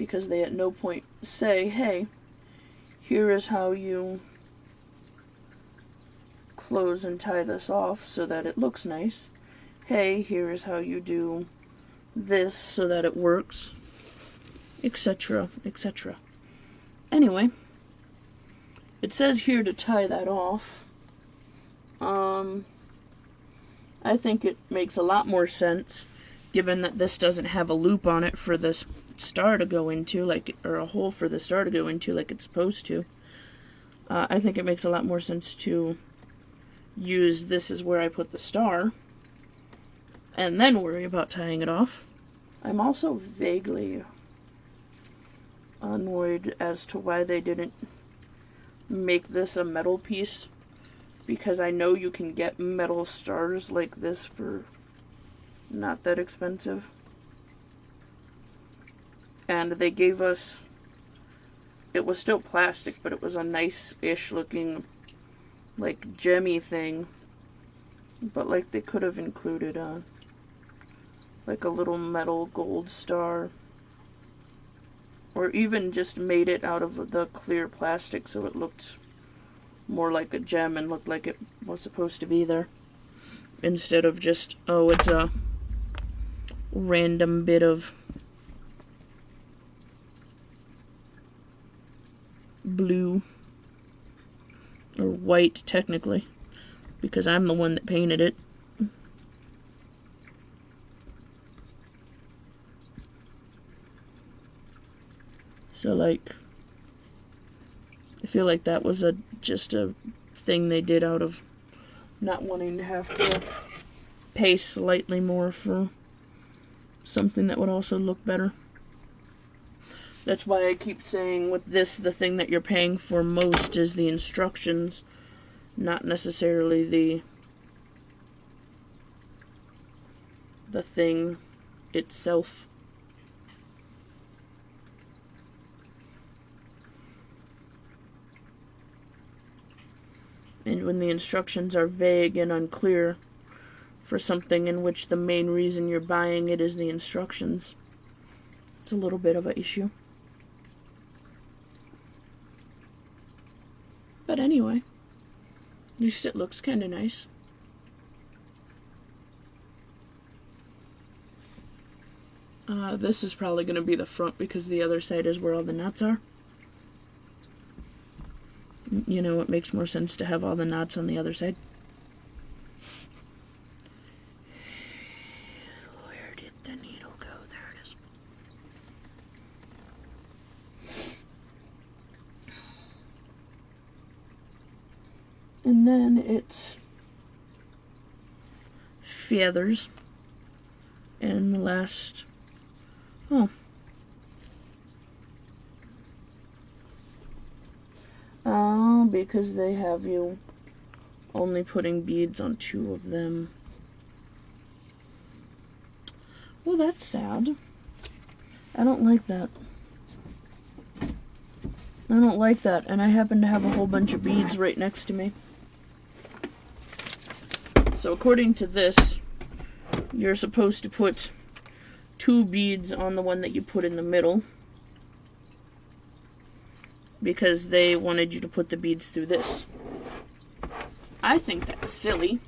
because they at no point say, hey, here is how you close and tie this off so that it looks nice. Hey, here is how you do this so that it works, etc., etc. Anyway, it says here to tie that off. I think it makes a lot more sense, given that this doesn't have a loop on it for this star to go into, like, or a hole for the star to go into like it's supposed to. I think it makes a lot more sense to use this as where I put the star, and then worry about tying it off. I'm also vaguely annoyed as to why they didn't make this a metal piece, because I know you can get metal stars like this for not that expensive. And they gave us, it was still plastic, but it was a nice-ish looking, like, gemmy thing. But, like, they could have included like a little metal gold star. Or even just made it out of the clear plastic so it looked more like a gem and looked like it was supposed to be there. Instead of just, oh, it's a random bit of blue. Or white, technically. Because I'm the one that painted it. So, like, I feel like that was just a thing they did out of not wanting to have to pay slightly more for something that would also look better. That's why I keep saying with this, the thing that you're paying for most is the instructions, not necessarily the thing itself. And when the instructions are vague and unclear for something in which the main reason you're buying it is the instructions, it's a little bit of an issue. But anyway, at least it looks kind of nice. This is probably going to be the front because the other side is where all the knots are. You know, it makes more sense to have all the knots on the other side. Where did the needle go? There it is. And then it's feathers. And the last... Oh, because they have you only putting beads on 2 of them. Well, that's sad. I don't like that. I don't like that, and I happen to have a whole bunch of beads right next to me. So according to this, you're supposed to put 2 beads on the one that you put in the middle, because they wanted you to put the beads through this. I think that's silly,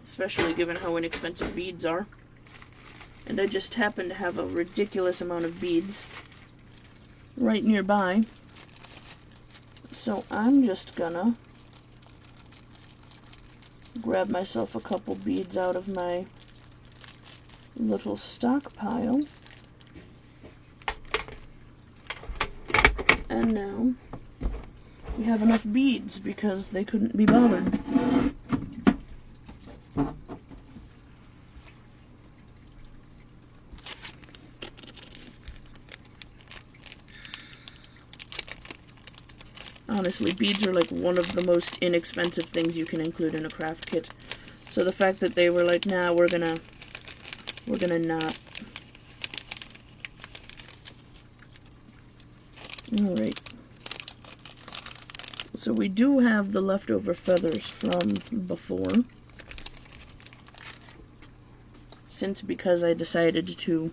especially given how inexpensive beads are. And I just happen to have a ridiculous amount of beads right nearby. So I'm just gonna grab myself a couple beads out of my little stockpile. And now we have enough beads because they couldn't be bothered. Honestly, beads are like one of the most inexpensive things you can include in a craft kit. So the fact that they were like, nah, we're gonna not. Alright. So we do have the leftover feathers from before. Because I decided to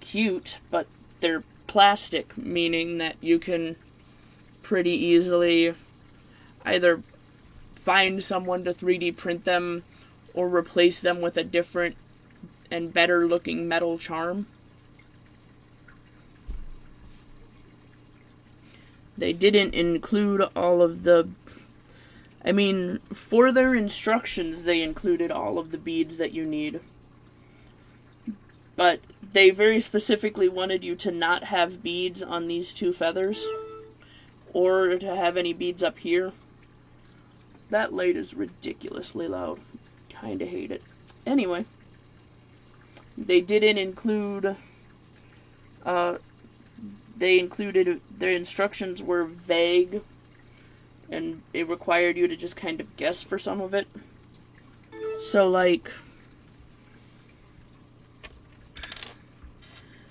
cute, but they're plastic, meaning that you can pretty easily either find someone to 3D print them or replace them with a different and better looking metal charm. They didn't include all of the... I mean, for their instructions, they included all of the beads that you need. But they very specifically wanted you to not have beads on these two feathers, or to have any beads up here. That light is ridiculously loud. Kinda hate it. Anyway, they didn't include... they included... Their instructions were vague, and it required you to just kind of guess for some of it. So, like...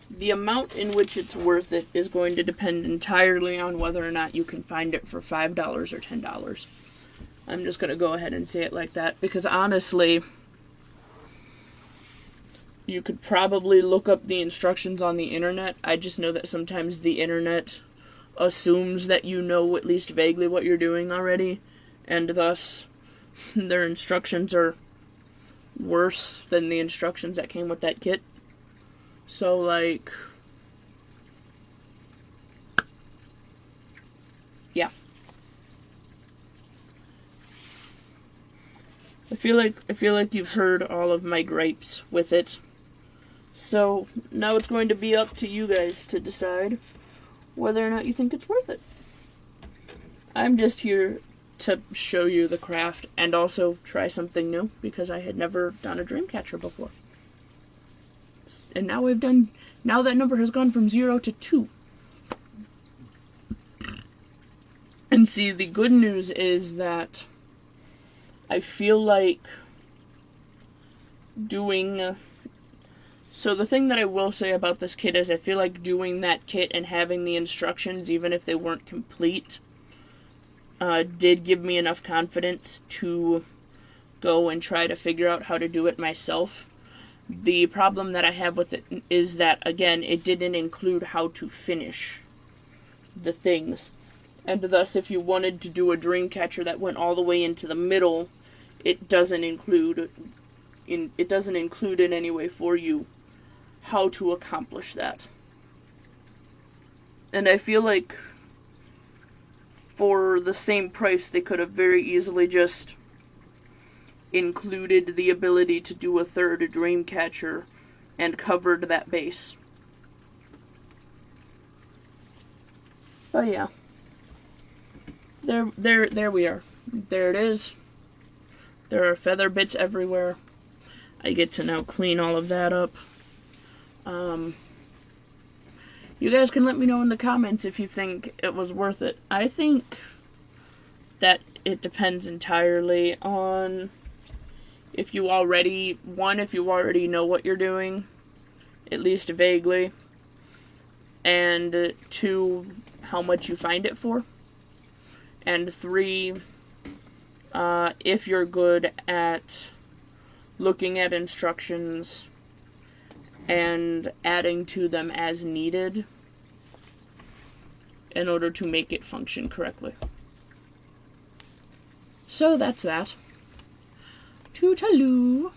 the amount in which it's worth it is going to depend entirely on whether or not you can find it for $5 or $10. I'm just going to go ahead and say it like that, because honestly, you could probably look up the instructions on the internet. I just know that sometimes the internet assumes that you know at least vaguely what you're doing already, and thus their instructions are worse than the instructions that came with that kit. So, like, yeah. I feel like you've heard all of my gripes with it. So, now it's going to be up to you guys to decide whether or not you think it's worth it. I'm just here to show you the craft and also try something new, because I had never done a Dreamcatcher before. And now now that number has gone from 0 to 2. And see, the good news is that I feel like doing... So the thing that I will say about this kit is I feel like doing that kit and having the instructions, even if they weren't complete, did give me enough confidence to go and try to figure out how to do it myself. The problem that I have with it is that, again, it didn't include how to finish the things. And thus, if you wanted to do a Dreamcatcher that went all the way into the middle, it doesn't include in any way for you how to accomplish that. And I feel like for the same price, they could have very easily just included the ability to do a third Dreamcatcher and covered that base. But yeah. There we are. There it is. There are feather bits everywhere. I get to now clean all of that up. You guys can let me know in the comments if you think it was worth it. I think that it depends entirely on if you already know what you're doing, at least vaguely, and 2, how much you find it for, and 3, if you're good at looking at instructions and adding to them as needed in order to make it function correctly. So that's that. Toodaloo.